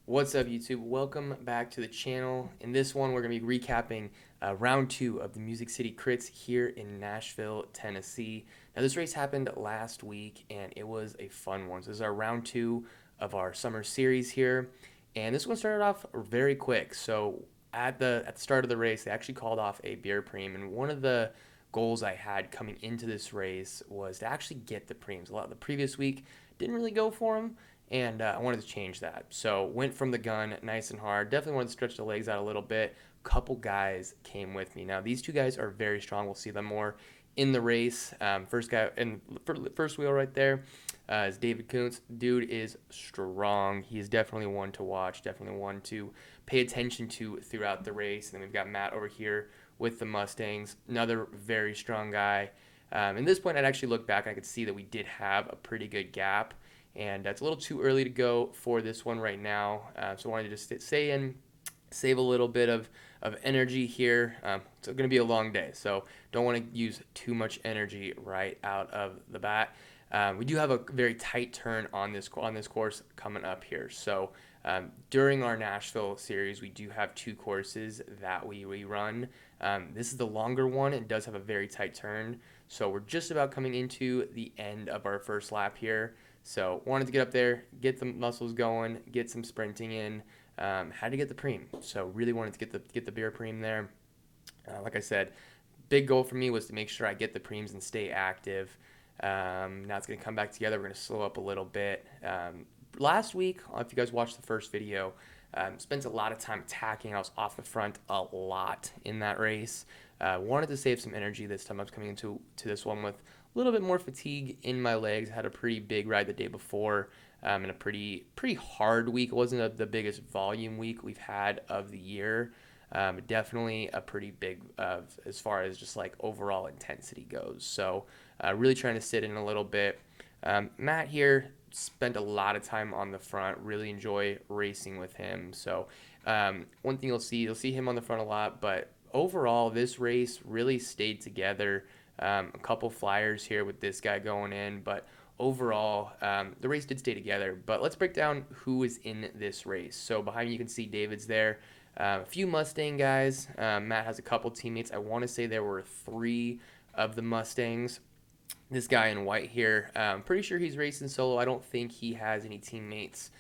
What's up, YouTube? Welcome back to the channel. In this one, we're going to be recapping round two of the Music City Crits here in Nashville, Tennessee. Now, this race happened last week, and it was a fun one. So this is our round two of our summer series here, and this one started off very quick. So at the start of the race, they actually called off a beer preem, and one of the goals I had coming into this race was to actually get the preems. A lot of the previous week didn't really go for them, and I wanted to change that. So went from the gun nice and hard. Definitely wanted to stretch the legs out a little bit. Couple guys came with me. Now these two guys are very strong. We'll see them more in the race. First guy in first wheel right there is David Kuntz. Dude is strong. He is definitely one to watch. Definitely one to pay attention to throughout the race. And then we've got Matt over here with the Mustangs. Another very strong guy. At this point, I'd actually look back and I could see that we did have a pretty good gap, and it's a little too early to go for this one right now. So I wanted to just stay in, save a little bit of energy here. It's going to be a long day, so don't want to use too much energy right out of the bat. We do have a very tight turn on this course coming up here. So during our Nashville series, we do have two courses that we run. This is the longer one. It does have a very tight turn. So we're just about coming into the end of our first lap here. So wanted to get up there, get the muscles going, get some sprinting in. Had to get the preem. So really wanted to get the beer preem there. Like I said, big goal for me was to make sure I get the preems and stay active. Now it's going to come back together. We're going to slow up a little bit. Last week, if you guys watched the first video, spent a lot of time attacking. I was off the front a lot in that race. Wanted to save some energy this time. I was coming into this one with a little bit more fatigue in my legs. Had a pretty big ride the day before, and a pretty hard week. It wasn't the biggest volume week we've had of the year. Definitely a pretty big as far as just like overall intensity goes. So really trying to sit in a little bit. Matt here spent a lot of time on the front. Really enjoy racing with him. So one thing you'll see him on the front a lot, but overall this race really stayed together. A couple flyers here with this guy going in, but overall the race did stay together. But let's break down who is in this race. So behind you can see David's there. A few Mustang guys. Matt has a couple teammates. I want to say there were three of the Mustangs. This guy in white here, I'm pretty sure he's racing solo. I don't think he has any teammates.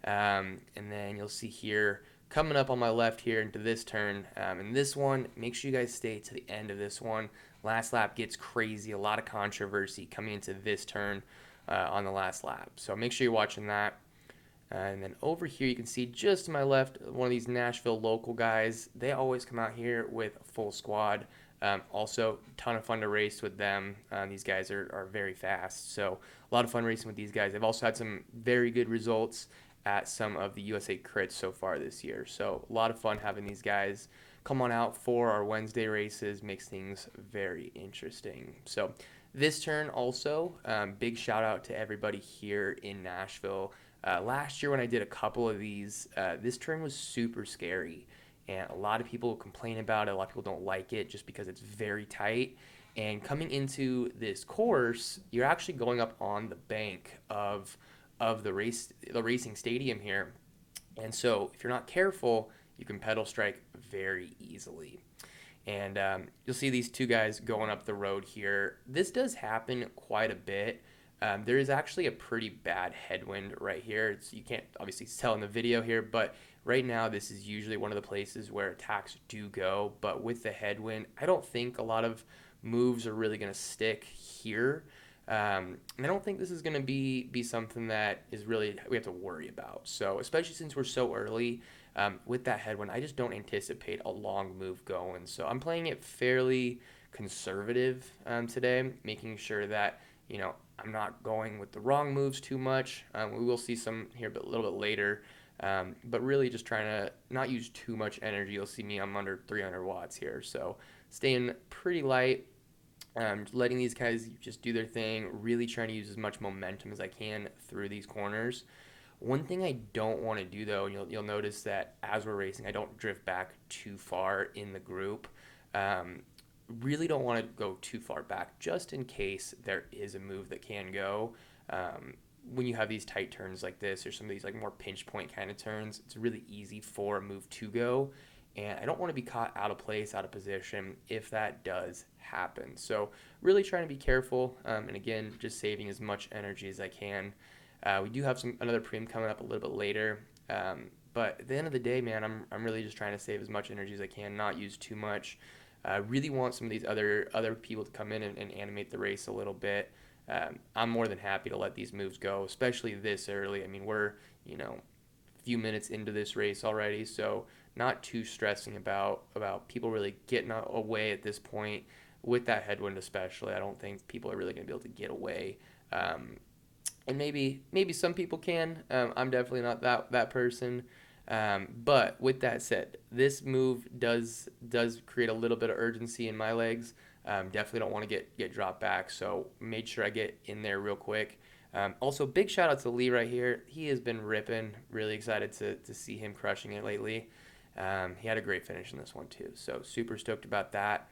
And then you'll see here, coming up on my left here into this turn, and this one, make sure you guys stay to the end of this one. Last lap gets crazy, a lot of controversy coming into this turn on the last lap. So make sure you're watching that. And then over here, you can see just to my left, one of these Nashville local guys. They always come out here with a full squad. Also, ton of fun to race with them. These guys are very fast, so a lot of fun racing with these guys. They've also had some very good results at some of the USA Crits so far this year. So a lot of fun having these guys come on out for our Wednesday races. Makes things very interesting. So this turn also, big shout out to everybody here in Nashville. Last year when I did a couple of these, this turn was super scary, and a lot of people complain about it. A lot of people don't like it just because it's very tight. And coming into this course, you're actually going up on the bank of the racing stadium here, and so if you're not careful, you can pedal strike very easily. And you'll see these two guys going up the road here. This does happen quite a bit. There is actually a pretty bad headwind right here. You can't obviously tell in the video here, but right now this is usually one of the places where attacks do go. But with the headwind, I don't think a lot of moves are really going to stick here. And I don't think this is going to be something that is really we have to worry about. So especially since we're so early with that headwind, I just don't anticipate a long move going. So I'm playing it fairly conservative today, making sure that I'm not going with the wrong moves too much. We will see some here a little bit later, but really just trying to not use too much energy. You'll see me, I'm under 300 watts here, so staying pretty light, letting these guys just do their thing, really trying to use as much momentum as I can through these corners. One thing I don't want to do though, and you'll notice that as we're racing, I don't drift back too far in the group. Um, Really don't want to go too far back just in case there is a move that can go. when you have these tight turns like this or some of these like more pinch point kind of turns, it's really easy for a move to go. And I don't want to be caught out of place, out of position if that does happen. So really trying to be careful, and again, just saving as much energy as I can. We do have another preem coming up a little bit later, but at the end of the day, man, I'm really just trying to save as much energy as I can, not use too much. I really want some of these other people to come in and animate the race a little bit. I'm more than happy to let these moves go, especially this early. I mean, we're a few minutes into this race already, so not too stressing about people really getting away at this point with that headwind, especially. I don't think people are really going to be able to get away. And maybe some people can. I'm definitely not that person. But with that said, this move does create a little bit of urgency in my legs. Definitely don't want to get dropped back, so made sure I get in there real quick. Also, big shout out to Lee right here. He has been ripping. Really excited to see him crushing it lately. He had a great finish in this one too, so super stoked about that.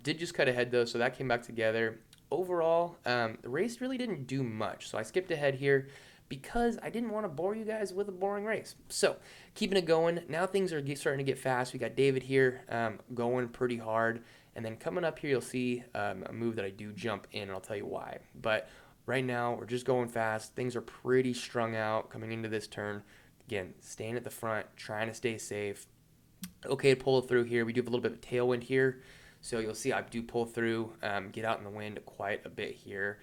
Did just cut ahead though, so that came back together. Overall, the race really didn't do much, so I skipped ahead here because I didn't want to bore you guys with a boring race. So keeping it going, now things are starting to get fast. We got David here going pretty hard, and then coming up here you'll see a move that I do jump in, and I'll tell you why. But right now we're just going fast. Things are pretty strung out coming into this turn. Again, staying at the front, trying to stay safe. Okay, pull it through here. We do have a little bit of tailwind here. So you'll see I do pull through, get out in the wind quite a bit here.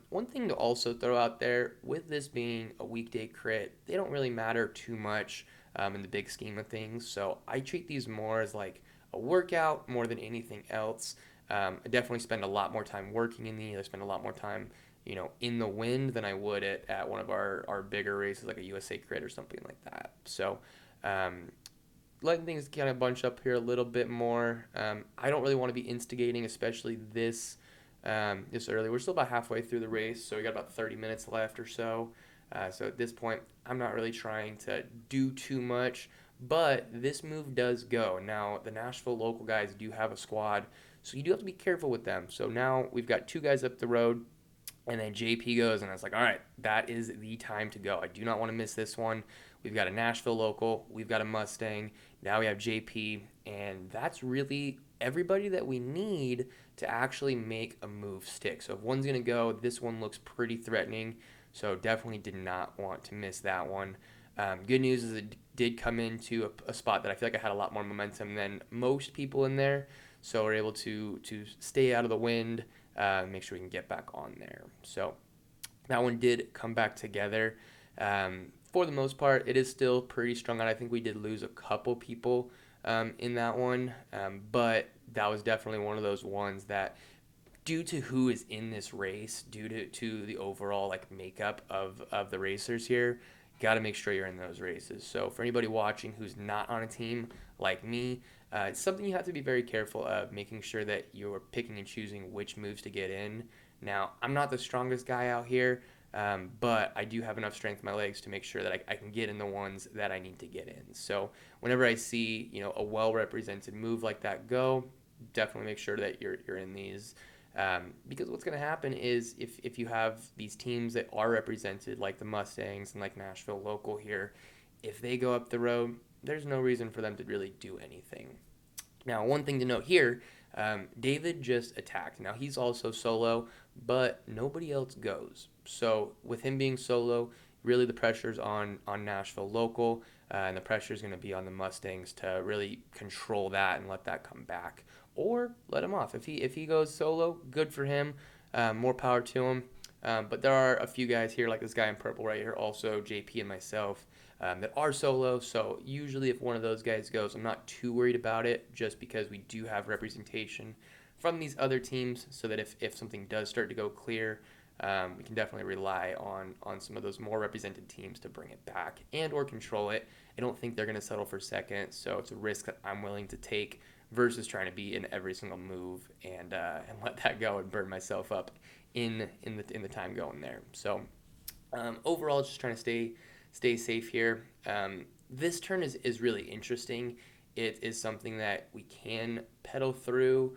One thing to also throw out there, with this being a weekday crit, they don't really matter too much in the big scheme of things. So I treat these more as like a workout more than anything else. I definitely spend a lot more time working in these. I spend a lot more time, in the wind than I would at one of our bigger races like a USA crit or something like that. So letting things kind of bunch up here a little bit more. I don't really want to be instigating, especially this early. We're still about halfway through the race, so we got about 30 minutes left or so. So at this point, I'm not really trying to do too much, but this move does go. Now, the Nashville local guys do have a squad, so you do have to be careful with them. So now we've got two guys up the road, and then JP goes, and I was like, all right, that is the time to go. I do not want to miss this one. We've got a Nashville local, we've got a Mustang, now we have JP, and that's really everybody that we need to actually make a move stick. So if one's going to go, this one looks pretty threatening, so definitely did not want to miss that one. Good news is it did come into a spot that I feel like I had a lot more momentum than most people in there, so we're able to stay out of the wind, make sure we can get back on there. So that one did come back together. For the most part, it is still pretty strung out. I think we did lose a couple people in that one, but that was definitely one of those ones that, due to who is in this race, due to the overall like makeup of the racers here, got to make sure you're in those races. So for anybody watching who's not on a team like me, it's something you have to be very careful of, making sure that you're picking and choosing which moves to get in. Now, I'm not the strongest guy out here, but I do have enough strength in my legs to make sure that I can get in the ones that I need to get in. So whenever I see a well-represented move like that go, definitely make sure that you're in these. Because what's going to happen is if you have these teams that are represented, like the Mustangs and like Nashville local here, if they go up the road, there's no reason for them to really do anything. Now, one thing to note here, David just attacked. Now, he's also solo, but nobody else goes. So with him being solo, really the pressure's on Nashville local, and the pressure is going to be on the Mustangs to really control that and let that come back, or let him off. If he goes solo, good for him. More power to him. But there are a few guys here, like this guy in purple right here, also JP and myself, that are solo. So usually if one of those guys goes, I'm not too worried about it, just because we do have representation from these other teams, so that if something does start to go clear, we can definitely rely on some of those more represented teams to bring it back and or control it. I don't think they're going to settle for second, so it's a risk that I'm willing to take versus trying to be in every single move and let that go and burn myself up in the time going there. So overall, just trying to stay safe here. This turn is really interesting. It is something that we can pedal through.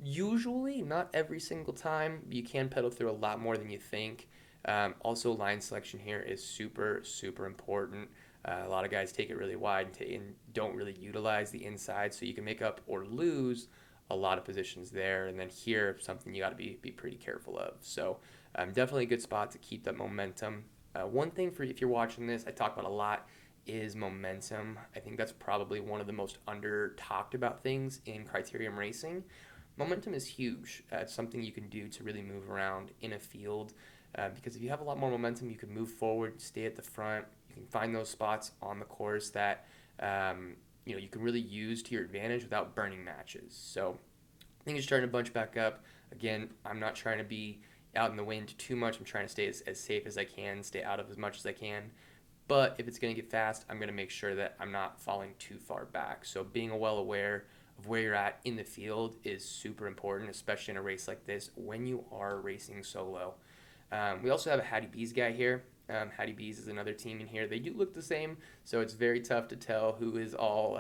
Usually, not every single time. You can pedal through a lot more than you think. Also, line selection here is super, super important. A lot of guys take it really wide and don't really utilize the inside, so you can make up or lose a lot of positions there. And then here, something you got to be pretty careful of. So definitely a good spot to keep that momentum. One thing for if you're watching this, I talk about a lot is momentum. I think that's probably one of the most under talked about things in criterium racing. Momentum is huge. It's something you can do to really move around in a field because if you have a lot more momentum, you can move forward, stay at the front. You can find those spots on the course that you can really use to your advantage without burning matches. So things are starting to bunch back up. Again, I'm not trying to be out in the wind too much. I'm trying to stay as safe as I can, stay out of as much as I can. But if it's going to get fast, I'm going to make sure that I'm not falling too far back. So being well aware of where you're at in the field is super important, especially in a race like this when you are racing solo. We also have a Hattie B's guy here. Hattie B's is another team in here. They do look the same, so it's very tough to tell who is all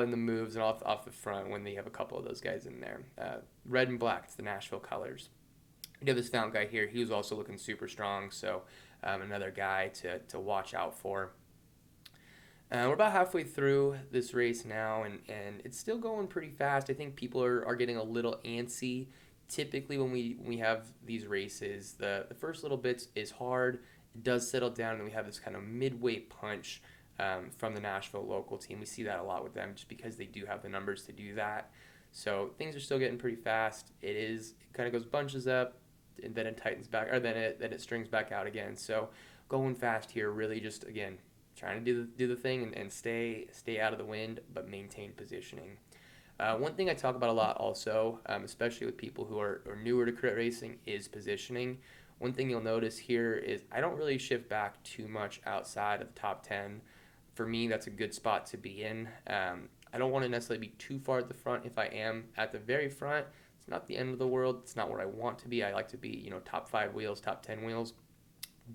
in the moves and off the front when they have a couple of those guys in there. Red and black, it's the Nashville colors. We have this Fount guy here. He was also looking super strong, so another guy to watch out for. We're about halfway through this race now, and it's still going pretty fast. I think people are getting a little antsy. Typically, when we have these races, the first little bits is hard. It does settle down, and we have this kind of midway punch from the Nashville local team. We see that a lot with them just because they do have the numbers to do that. So things are still getting pretty fast. It kind of goes bunches up, and then it tightens back, or then it strings back out again. So going fast here, really just again trying to do the thing and stay out of the wind, but maintain positioning. One thing I talk about a lot also, especially with people who are newer to crit racing, is positioning. One thing you'll notice here is I don't really shift back too much outside of the top 10. For me, that's a good spot to be in. I don't want to necessarily be too far at the front. If I am at the very front, it's not the end of the world. It's not where I want to be. I like to be, top 5 wheels, top 10 wheels.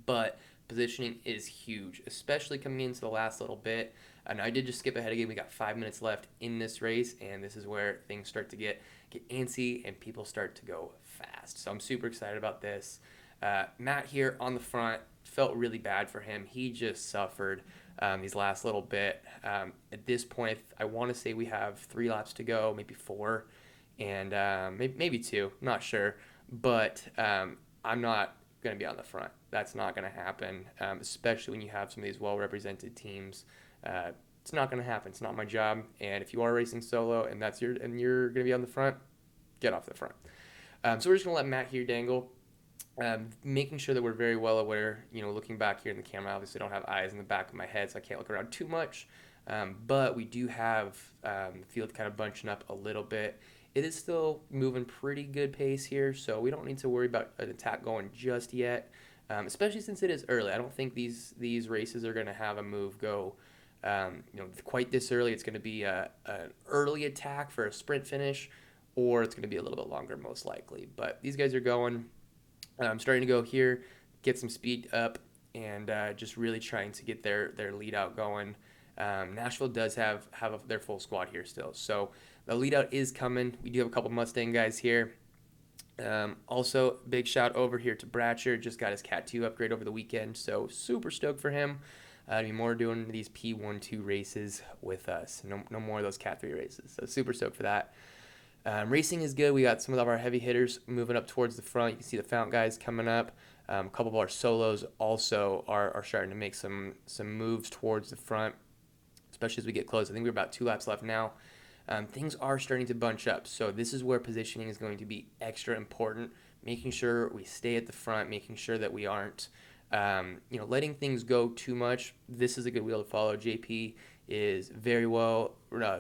But positioning is huge, especially coming into the last little bit. And I did just skip ahead again. We got 5 minutes left in this race, and this is where things start to get antsy and people start to go fast. So I'm super excited about this. Matt here on the front, felt really bad for him. He just suffered these last little bit. At this point, I want to say we have 3 laps to go, maybe 4, and maybe 2, not sure. But I'm not going to be on the front. That's not going to happen, especially when you have some of these well-represented teams. It's not going to happen. It's not my job. And if you are racing solo and you're going to be on the front, get off the front. So we're just going to let Matt here dangle, making sure that we're very well aware. Looking back here in the camera, obviously I don't have eyes in the back of my head, so I can't look around too much. But we do have the field kind of bunching up a little bit. It is still moving pretty good pace here, so we don't need to worry about an attack going just yet, especially since it is early. I don't think these races are going to have a move go quite this early. It's going to be an early attack for a sprint finish, or it's going to be a little bit longer most likely. But these guys are going, starting to go here, get some speed up, and just really trying to get their lead out going. Nashville does have their full squad here still, so the lead out is coming. We do have a couple Mustang guys here. Also, big shout over here to Bratcher. Just got his Cat 2 upgrade over the weekend, so super stoked for him. To be more doing these P1-2 races with us. No more of those Cat 3 races, so super stoked for that. Racing is good. We got some of our heavy hitters moving up towards the front. You can see the Fount guys coming up. A couple of our solos also are starting to make some moves towards the front, especially as we get close. I think we're about 2 laps left now. Things are starting to bunch up, so this is where positioning is going to be extra important, making sure we stay at the front, making sure that we aren't letting things go too much. This is a good wheel to follow. JP is very well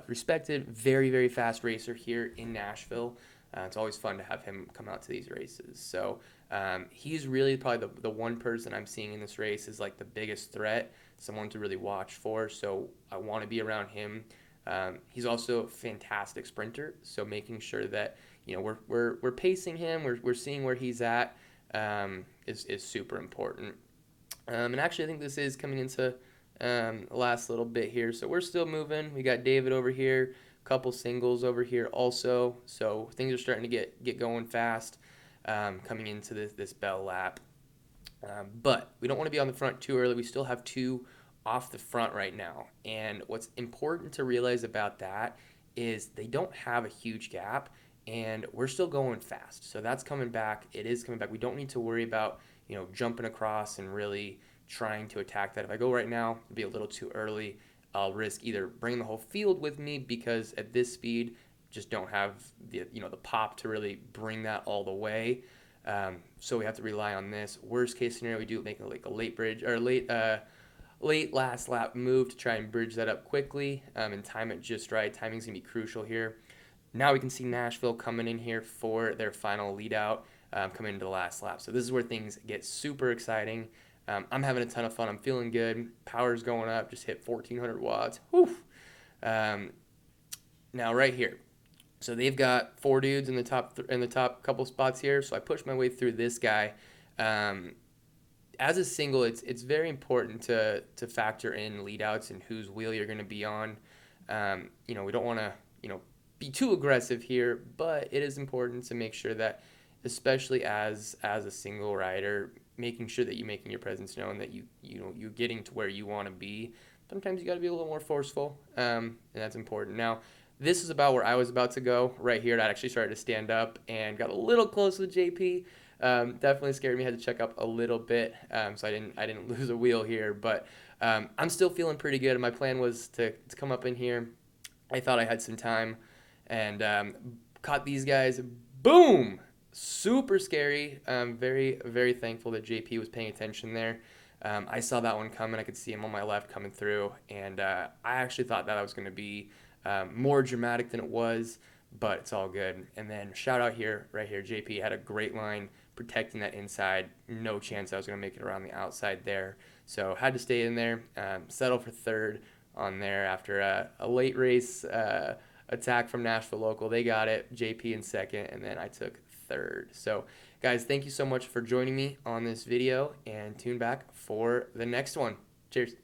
respected, very, very fast racer here in Nashville. It's always fun to have him come out to these races. So he's really probably the one person I'm seeing in this race is like the biggest threat, someone to really watch for. So I want to be around him. He's also a fantastic sprinter, so making sure that we're pacing him, we're seeing where he's at is super important. And actually, I think this is coming into the last little bit here, so we're still moving. We got David over here, a couple singles over here also, so things are starting to get going fast. Coming into this bell lap. But we don't want to be on the front too early. We still have two off the front right now. And what's important to realize about that is they don't have a huge gap and we're still going fast. So that's coming back. It is coming back. We don't need to worry about, jumping across and really trying to attack that. If I go right now, it'd be a little too early. I'll risk either bringing the whole field with me because at this speed, just don't have the pop to really bring that all the way. So we have to rely on this. Worst case scenario, we do make like a late bridge or late last lap move to try and bridge that up quickly and time it just right. Timing's gonna be crucial here. Now we can see Nashville coming in here for their final lead out, coming into the last lap. So this is where things get super exciting. I'm having a ton of fun. I'm feeling good. Power's going up. Just hit 1,400 watts. Whew. Now right here. So they've got four dudes in the top couple spots here. So I pushed my way through this guy. As a single, it's very important to factor in lead outs and whose wheel you're going to be on. We don't want to be too aggressive here, but it is important to make sure that, especially as a single rider, making sure that you're making your presence known, that you're getting to where you want to be. Sometimes you got to be a little more forceful, and that's important. Now, this is about where I was about to go right here. I actually started to stand up and got a little close with JP. Definitely scared me. Had to check up a little bit, so I didn't lose a wheel here. But I'm still feeling pretty good. My plan was to come up in here. I thought I had some time, and caught these guys. Boom! Super scary. Very, very thankful that JP was paying attention there. I saw that one coming. I could see him on my left coming through, and I actually thought that was going to be more dramatic than it was, but it's all good. And then shout out here, right here, JP had a great line protecting that inside. No chance I was going to make it around the outside there. So had to stay in there, settle for third on there after a late race attack from Nashville local. They got it, JP in second, and then I took third. So guys, thank you so much for joining me on this video, and tune back for the next one. Cheers.